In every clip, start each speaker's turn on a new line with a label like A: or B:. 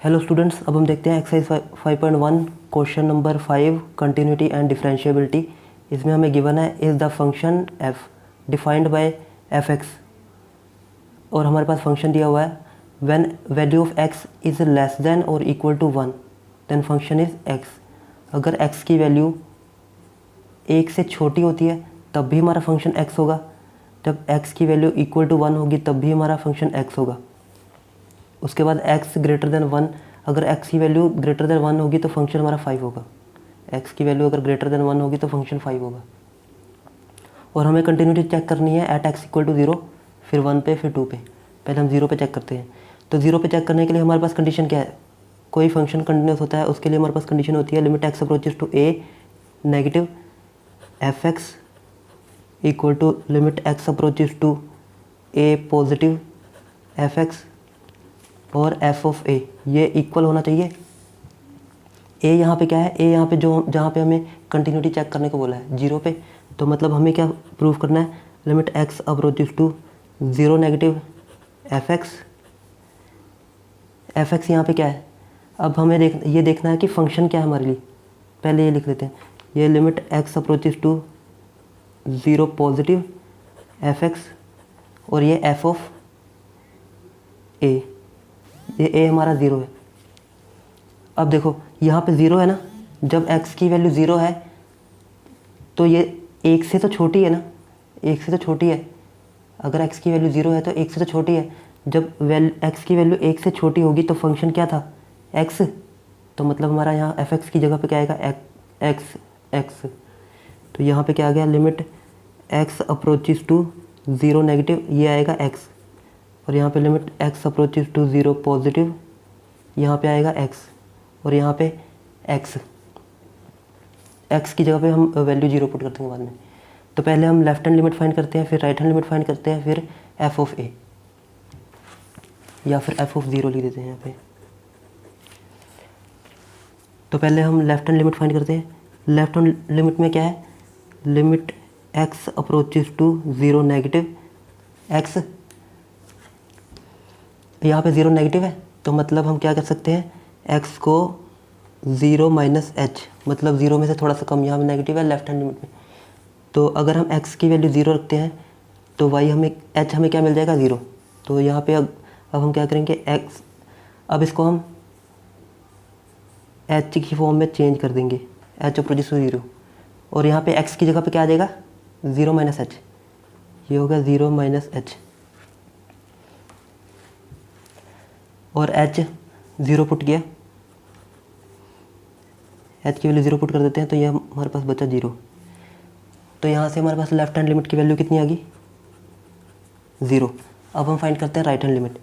A: Hello students, अब हम देखते हैं exercise 5.1 question number 5 continuity and differentiability. इसमें हमें गिवन है is the function F defined by F x, और हमारे पास फंक्शन दिया हुआ है when value of X is less than और equal to 1 then function is X. अगर एक्स की वैल्यू 1 से छोटी होती है तब भी हमारा फंक्शन एक्स होगा, जब एक्स की वैल्यू इक्वल टू 1 होगी तब भी हमारा फंक्शन एक्स होगा। उसके बाद x ग्रेटर देन 1, अगर x की वैल्यू ग्रेटर देन 1 होगी तो फंक्शन हमारा 5 होगा। x की वैल्यू अगर ग्रेटर देन 1 होगी तो फंक्शन 5 होगा। और हमें कंटिन्यूटी चेक करनी है एट x इक्वल टू 0, फिर 1 पे, फिर 2 पे। पहले हम 0 पे चेक करते हैं। तो 0 पे चेक करने के लिए हमारे पास कंडीशन क्या है? कोई फंक्शन कंटिन्यूस होता है उसके लिए हमारे पास कंडीशन होती है limit x approaches to a negative F x equal to limit x approaches to a positive f x और एफ ऑफ ए, ये इक्वल होना चाहिए। ए यहाँ पे क्या है? ए यहाँ पे जो जहाँ पे हमें कंटिन्यूटी चेक करने को बोला है 0 पे, तो मतलब हमें क्या प्रूव करना है? Limit x approaches to 0 negative F x यहाँ पे क्या है? अब हमें ये देखना है कि फंक्शन क्या है हमारे लिए। पहले ये लिख लेते हैं, ये limit x approaches to 0 positive f x और ये एफ ऑफ ए, ये ए हमारा 0 है। अब देखो यहाँ पे 0 है ना, जब x की वैल्यू 0 है तो ये 1 से तो छोटी है ना, 1 से तो छोटी है। अगर x की वैल्यू 0 है तो 1 से तो छोटी है। जब x की वैल्यू 1 से छोटी होगी तो फंक्शन क्या था? x। तो मतलब हमारा यहाँ एफ एक्स की जगह पे क्या आएगा? x। तो यहाँ पे क्या आ गया? Limit x approaches to 0 negative, ये आएगा x। और यहाँ पे limit x approaches to 0 positive, यहाँ पे आएगा x। और यहाँ पे x की जगह पे हम वैल्यू 0 पुट कर देंगे बाद में। तो पहले हम लेफ्ट हैंड लिमिट फाइंड करते हैं, फिर राइट हैंड लिमिट फाइंड करते हैं, फिर f ऑफ a या फिर f ऑफ 0 लिख देते हैं यहाँ पे। तो पहले हम लेफ्ट हैंड लिमिट फाइंड करते हैं। लेफ्ट हैंड लिमिट में क्या है? Limit x approaches to 0 negative x, यहाँ पे 0 नेगेटिव है तो मतलब हम क्या कर सकते हैं? x को 0 माइनस एच, मतलब 0 में से थोड़ा सा कम, यहाँ पे नेगेटिव है लेफ्ट हैंड लिमिट में। तो अगर हम x की वैल्यू 0 रखते हैं तो y हमें h हमें क्या मिल जाएगा? 0। तो यहाँ पे अब हम क्या करेंगे? x, अब इसको हम h की फॉर्म में चेंज कर देंगे, h अप्रोचेस टू 0। और यहाँ पे x की जगह पे क्या आ जाएगा? 0 माइनस एच, ये होगा 0 माइनस एच। और h 0 पुट किया, h की वैल्यू 0 पुट कर देते हैं तो ये हमारे पास बचा 0। तो यहाँ से हमारे पास लेफ्ट हैंड लिमिट की वैल्यू कितनी आ गई? 0। अब हम फाइंड करते हैं right hand limit.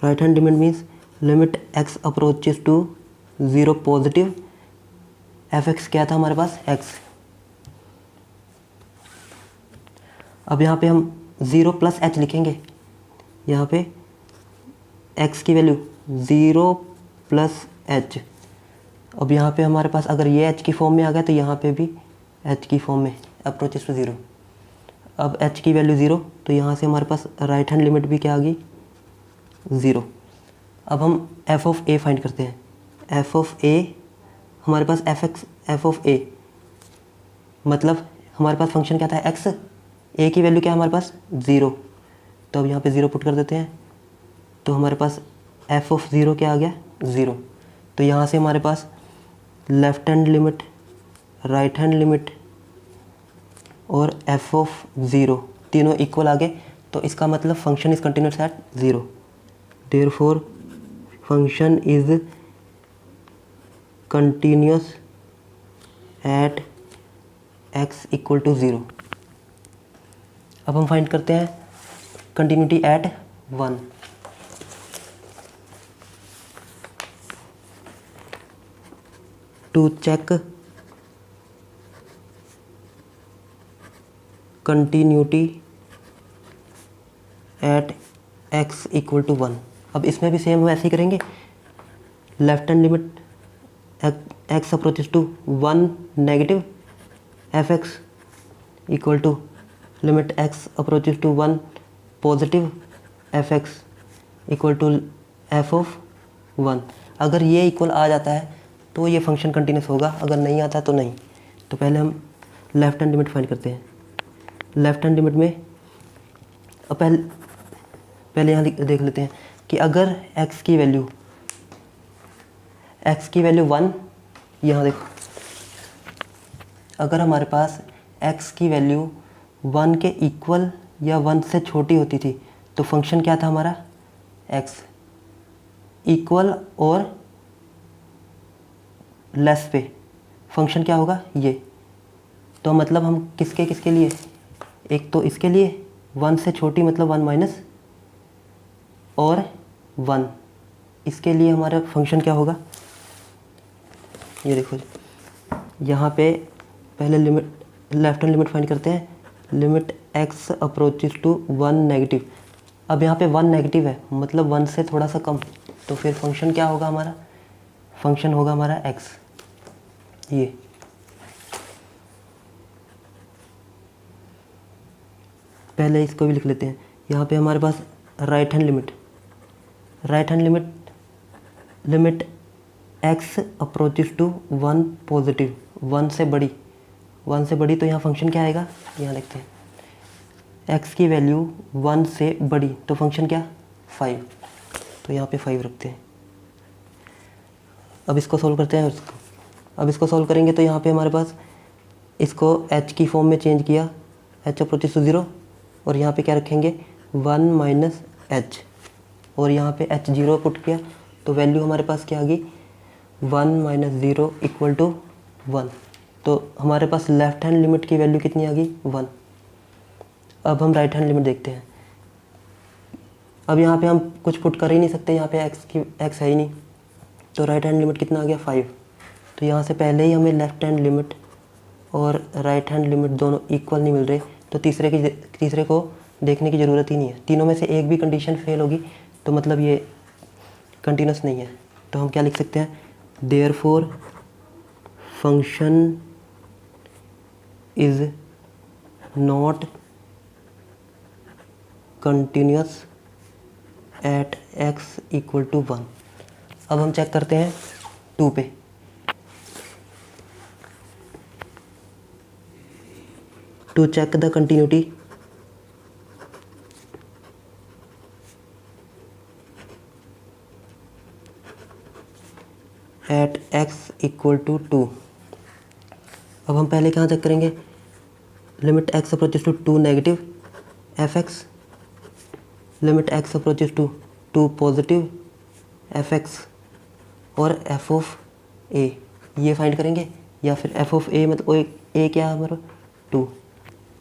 A: Right hand limit means limit x approaches to 0 positive f x, क्या था हमारे पास? x। अब यहाँ पे हम 0 प्लस एच लिखेंगे। यहाँ पे x की वैल्यू 0 प्लस एच। अब यहाँ पे हमारे पास अगर ये h की फॉर्म में आ गया तो यहाँ पे भी h की फॉर्म में अप्रोचेस टू 0। अब h की वैल्यू 0, तो यहाँ से हमारे पास राइट हैंड लिमिट भी क्या आ गई? 0। अब हम f ऑफ a फाइंड करते हैं। f ऑफ a हमारे पास f ऑफ a, मतलब हमारे पास फंक्शन क्या था? x। a की वैल्यू क्या है हमारे पास? 0। तो अब यहाँ पे 0 पुट कर देते हैं तो हमारे पास f ऑफ 0 क्या आ गया? 0। तो यहाँ से हमारे पास left hand limit, right hand limit और f ऑफ 0 तीनों इक्वल आ गए। तो इसका मतलब function is continuous at 0। Therefore function is continuous at x equal to 0। अब हम फाइंड करते हैं continuity at 1। To check continuity at x equal to 1। अब इसमें भी सेम वैसे ही करेंगे। Left hand limit x approaches to 1 negative F x equal to limit x approaches to 1 positive f x equal to f of 1। अगर ये equal आ जाता है तो ये फंक्शन कंटिन्यूस होगा, अगर नहीं आता तो नहीं। तो पहले हम लेफ्ट हैंड लिमिट फाइंड करते हैं। लेफ्ट हैंड लिमिट में अब पहले यहाँ देख लेते हैं कि अगर x की वैल्यू 1, यहाँ देखो, अगर हमारे पास x की वैल्यू 1 के इक्वल या 1 से छोटी होती थी तो फंक्शन क्या था हमारा, x इक्वल और लेस पे फंक्शन क्या होगा ये। तो मतलब हम किसके लिए, एक तो इसके लिए 1 से छोटी मतलब 1 माइनस और 1, इसके लिए हमारा फंक्शन क्या होगा, ये देखो यहाँ पे पहले limit left hand limit find करते हैं। Limit x approaches to 1 negative. अब यहाँ पे 1 नेगेटिव है मतलब 1 से थोड़ा सा कम, तो फिर फंक्शन क्या होगा हमारा, फंक्शन होगा हमारा x। ये पहले इसको भी लिख लेते हैं। यहाँ पे हमारे पास right hand limit x approaches to 1 positive, 1 से बड़ी तो यहाँ फंक्शन क्या आएगा, यहाँ देखते हैं x की वैल्यू 1 से बड़ी तो फंक्शन क्या 5, तो यहाँ पे 5 रखते हैं। अब इसको सॉल्व करते हैं। अब इसको सॉल्व करेंगे तो यहाँ पे हमारे पास इसको h की फॉर्म में चेंज किया, h अप्रोचेस टू 0, और यहाँ पे क्या रखेंगे 1 माइनस h, और यहाँ पे h 0 पुट किया तो वैल्यू हमारे पास क्या आ गई 1 माइनस 0 इक्वल टू 1। तो हमारे पास लेफ्ट हैंड लिमिट की वैल्यू कितनी आ गई 1। अब हम राइट हैंड लिमिट देखते हैं। अब यहाँ पे हम कुछ पुट कर ही नहीं सकते, यहाँ पे x है ही नहीं, तो राइट हैंड लिमिट कितना आ गया 5। तो यहाँ से पहले ही हमें लेफ्ट हैंड लिमिट और राइट हैंड लिमिट दोनों इक्वल नहीं मिल रहे, तो तीसरे को देखने की ज़रूरत ही नहीं है। तीनों में से एक भी कंडीशन फेल होगी तो मतलब ये कंटिन्यूस नहीं है। तो हम क्या लिख सकते हैं, therefore function is not continuous at x equal to 1। अब हम चेक करते हैं 2 पे। To check the continuity, at x equal to 2। अब हम पहले कहाँ चेक करेंगे, limit x approaches to 2 negative fx, limit x approaches to 2 positive fx, और f ऑफ a ये फाइंड करेंगे, या फिर f ऑफ a मतलब a क्या है हमारा 2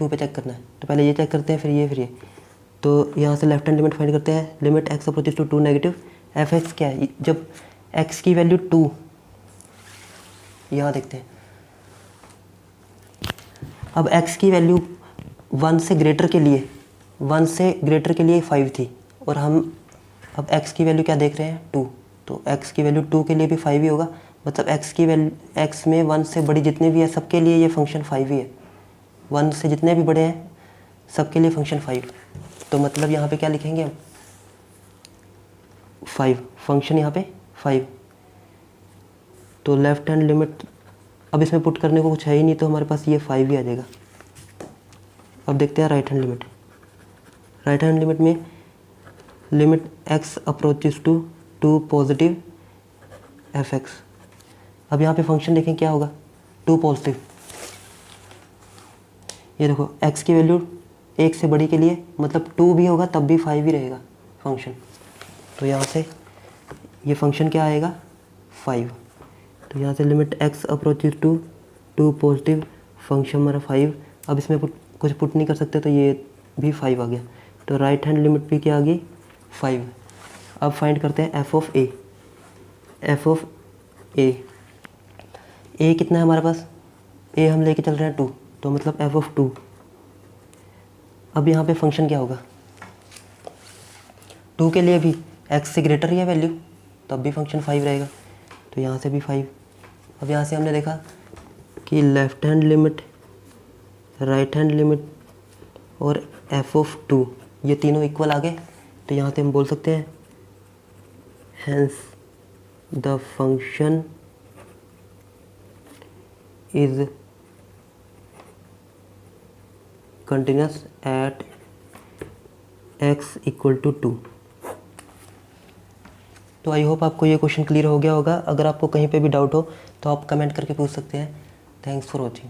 A: पे चेक करना है। तो पहले ये चेक करते हैं फिर ये। तो यहाँ से लेफ्ट हैंड लिमिट फाइंड करते हैं। Limit x approaches to 2 negative fx क्या है, जब x की वैल्यू 2, यहाँ देखते हैं, अब x की वैल्यू 1 से ग्रेटर के लिए 5 थी, और हम अब x की वैल्यू क्या देख रहे हैं 2, तो x की वैल्यू 2 के लिए भी 5 ही होगा। मतलब x की वैल्यू x में 1 से बड़ी जितने भी है सबके लिए ये फंक्शन 5 ही है। 1 से जितने भी बड़े हैं सबके लिए फंक्शन 5। तो मतलब यहाँ पे क्या लिखेंगे हम 5, फंक्शन यहाँ पे 5। तो लेफ्ट हैंड लिमिट, अब इसमें पुट करने को कुछ है ही नहीं तो हमारे पास ये 5 ही आ जाएगा। अब देखते हैं right hand limit. Right hand limit में limit x approaches to 2 positive fx। अब यहाँ पे फंक्शन देखें क्या होगा 2 पॉजिटिव, ये देखो x की वैल्यू 1 से बड़ी के लिए मतलब 2 भी होगा तब भी 5 ही रहेगा फंक्शन। तो यहाँ से ये फंक्शन क्या आएगा 5। तो यहाँ से limit x approaches to 2 positive function हमारा 5। अब इसमें कुछ पुट नहीं कर सकते तो ये भी 5 आ गया। तो राइट हैंड लिमिट भी क्या आ गई 5। अब फाइंड करते हैं f ऑफ a। a कितना है हमारे पास, a हम लेके चल रहे हैं 2, तो मतलब f ऑफ 2। अब यहाँ पे फंक्शन क्या होगा 2 के लिए भी x से ग्रेटर ही है वैल्यू तब भी फंक्शन 5 रहेगा, तो यहाँ से भी 5। अब यहाँ से हमने देखा कि left hand limit, right hand limit और f ऑफ 2 ये तीनों इक्वल आ गए। तो यहाँ से हम बोल सकते हैं hence the function is continuous at x equal to 2। तो आई होप आपको ये क्वेश्चन क्लियर हो गया होगा। अगर आपको कहीं पे भी डाउट हो तो आप कमेंट करके पूछ सकते हैं। Thanks for watching.